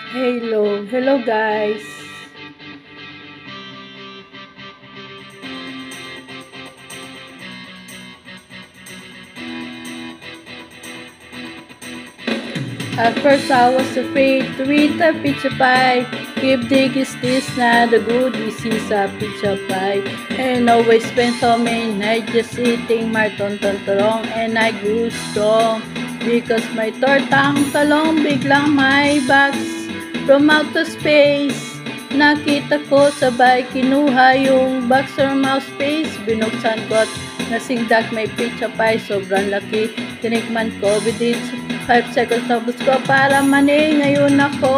Hello guys. At first I was afraid to eat a pizza pie. If dig is this na the good is a pizza pie. And always spend so many nights just eating my tonton and I grew strong. Because my tortang talong biglang may box from outer space. Nakita ko sabay kinuha yung box from outer space. Binuksan ko at nasingdak may pizza pie. Sobrang laki. Tinikman ko within 5 seconds tapos ko para mani. Ngayon ako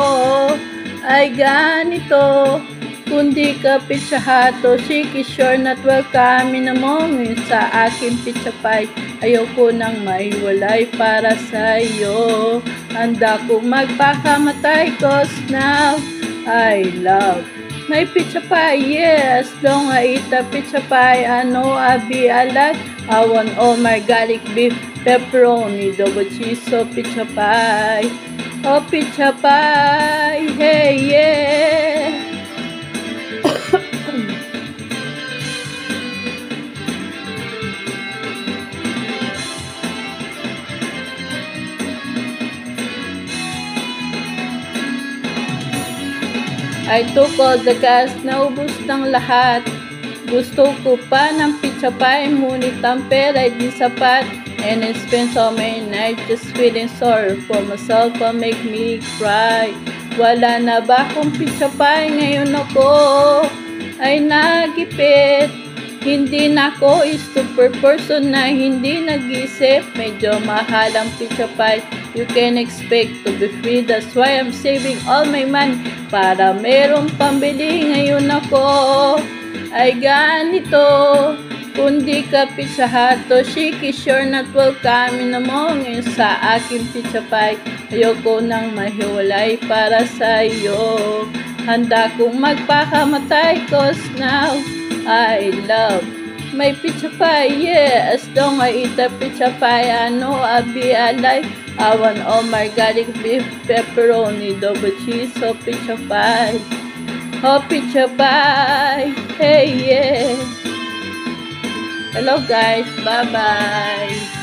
ay ganito. Kundi ka pizza hato, Shiki sure not welcome na mo ngayon sa aking pizza pie. Ayoko nang maiwalay para sa iyo. Handa kong magpakamatay cause now I love my pizza pie. Yes, long I eat a pizza pie. I know I'll be alive. I want all my garlic beef, pepperoni, double cheese, so pizza pie. Oh, pizza pie. Hey, yeah. I took all the gas, naubos ng lahat. Gusto ko pa ng pizza pie, ngunit ang pera di sapat. And I spent so many nights just feeling sorry for myself and make me cry. Wala na ba akong pizza pie? Ngayon ako ay nagipit. Hindi na ako super person na hindi nag-isip. Medyo mahal ang pizza pie. You can expect to be free. That's why I'm saving all my money para merong pambili. Ngayon ako ay ganito. Kundi ka pizza hato, Shiki sure not welcome na mo ngayon sa aking pizza pie. Ayoko nang mahiwalay para sa iyo. Handa kong magpakamatay cause now I love my pizza pie. Yeah, as long I eat a pizza pie, I know I'll be alive. I want all my garlic beef, pepperoni, double cheese, so pizza pie. Oh, pizza pie. Hey, yeah. Hello guys, bye-bye.